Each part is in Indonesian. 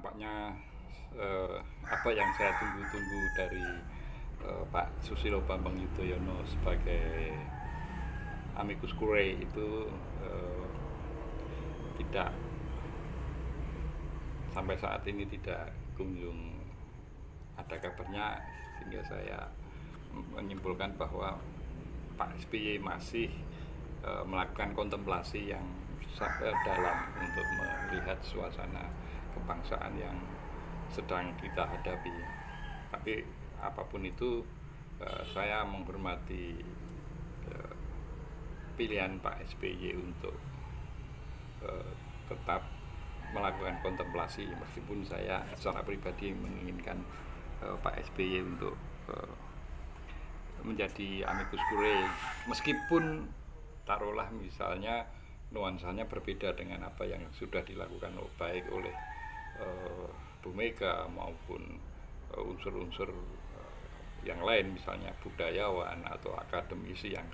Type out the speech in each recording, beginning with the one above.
Nampaknya apa yang saya tunggu-tunggu dari Pak Susilo Bambang Yudhoyono sebagai amicus curiae itu eh, tidak sampai saat ini tidak kunjung ada kabarnya, sehingga saya menyimpulkan bahwa Pak SBY masih melakukan kontemplasi yang dalam untuk melihat suasana kebangsaan yang sedang kita hadapi. Tapi apapun itu, saya menghormati eh, pilihan Pak SBY untuk tetap melakukan kontemplasi, meskipun saya secara pribadi menginginkan Pak SBY untuk menjadi amicus curiae, meskipun taruhlah misalnya nuansanya berbeda dengan apa yang sudah dilakukan baik oleh Bu Mega maupun unsur-unsur yang lain, misalnya budayawan atau akademisi yang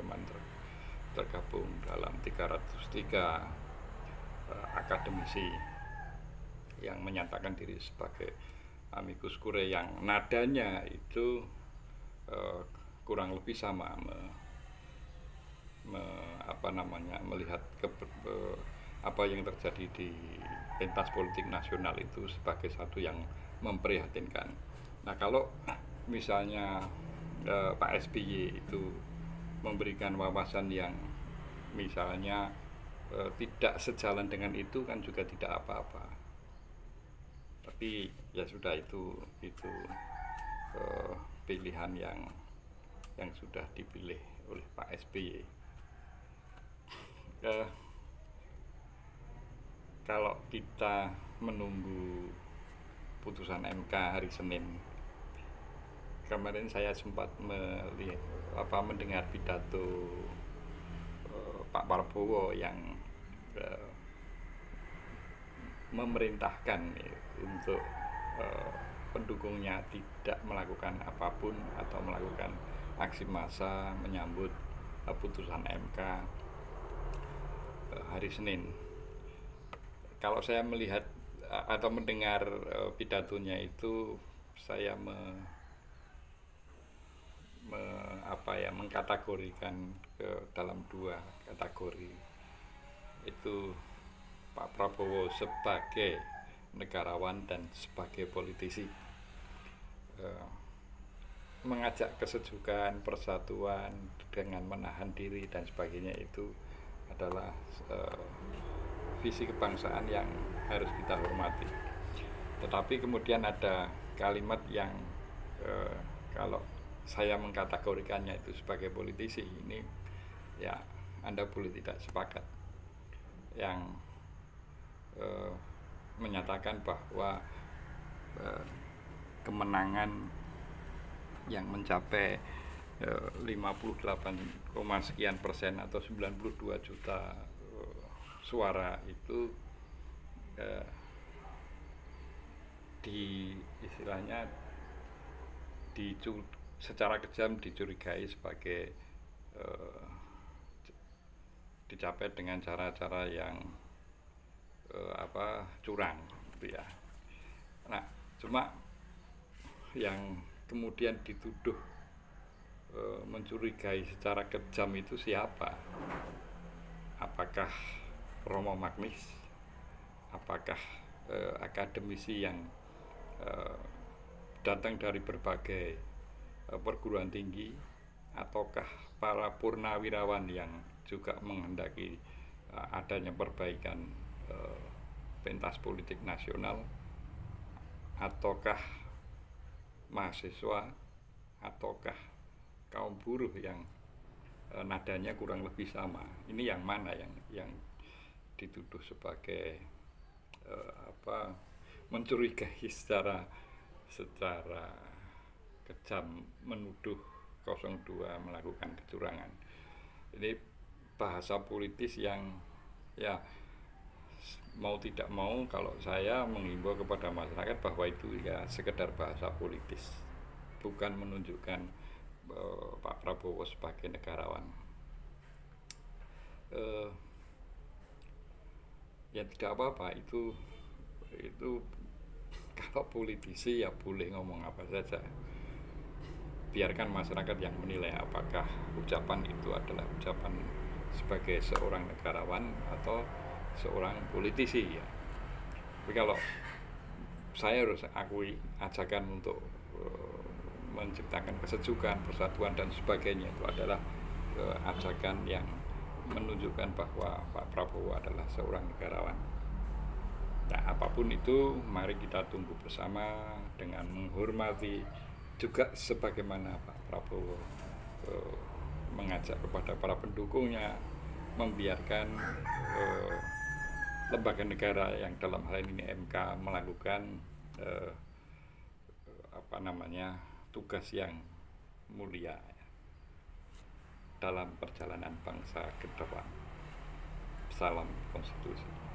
tergabung dalam 303 akademisi yang menyatakan diri sebagai amicus curiae, yang nadanya itu kurang lebih sama melihat apa yang terjadi di pentas politik nasional itu sebagai satu yang memprihatinkan. Nah, kalau misalnya Pak SBY itu memberikan wawasan yang misalnya tidak sejalan dengan itu, kan juga tidak apa-apa. Tapi ya sudah, itu pilihan yang sudah dipilih oleh Pak SBY. Eh, Kalau kita menunggu putusan MK hari Senin, kemarin saya sempat mendengar pidato Pak Prabowo yang eh, memerintahkan untuk pendukungnya tidak melakukan apapun atau melakukan aksi massa menyambut putusan MK hari Senin. Kalau saya melihat atau mendengar pidatonya itu, saya mengkategorikan ke dalam dua kategori. Itu Pak Prabowo sebagai negarawan dan sebagai politisi, mengajak kesejukan, persatuan dengan menahan diri dan sebagainya. Itu adalah visi kebangsaan yang harus kita hormati. Tetapi kemudian ada kalimat yang kalau saya mengkategorikannya itu sebagai politisi, ini ya Anda boleh tidak sepakat, yang menyatakan bahwa kemenangan yang mencapai 58, sekian persen atau 92 juta suara itu di istilahnya secara kejam dicurigai sebagai dicapai dengan cara-cara yang curang, gitu ya. Nah, cuma yang kemudian dituduh mencurigai secara kejam itu siapa? Apakah Romo Magnis? Apakah akademisi yang datang dari berbagai perguruan tinggi, ataukah para purnawirawan yang juga menghendaki adanya perbaikan pentas politik nasional, ataukah mahasiswa, ataukah kaum buruh yang nadanya kurang lebih sama? Ini yang mana yang dituduh sebagai mencurigai secara kejam, menuduh 02 melakukan kecurangan? Ini bahasa politis yang ya mau tidak mau, kalau saya menghimbau kepada masyarakat bahwa itu ya sekedar bahasa politis, bukan menunjukkan Pak Prabowo sebagai negarawan. Ya tidak apa-apa, itu kalau politisi ya boleh ngomong apa saja, biarkan masyarakat yang menilai apakah ucapan itu adalah ucapan sebagai seorang negarawan atau seorang politisi ya. Tapi kalau saya harus akui ajakan untuk menciptakan kesejukan, persatuan dan sebagainya itu adalah ajakan yang menunjukkan bahwa Pak Prabowo adalah seorang negarawan. Nah, apapun itu, mari kita tunggu bersama dengan menghormati juga sebagaimana Pak Prabowo mengajak kepada para pendukungnya membiarkan lembaga negara yang dalam hal ini MK melakukan tugas yang mulia dalam perjalanan bangsa ke depan. Salam konstitusi.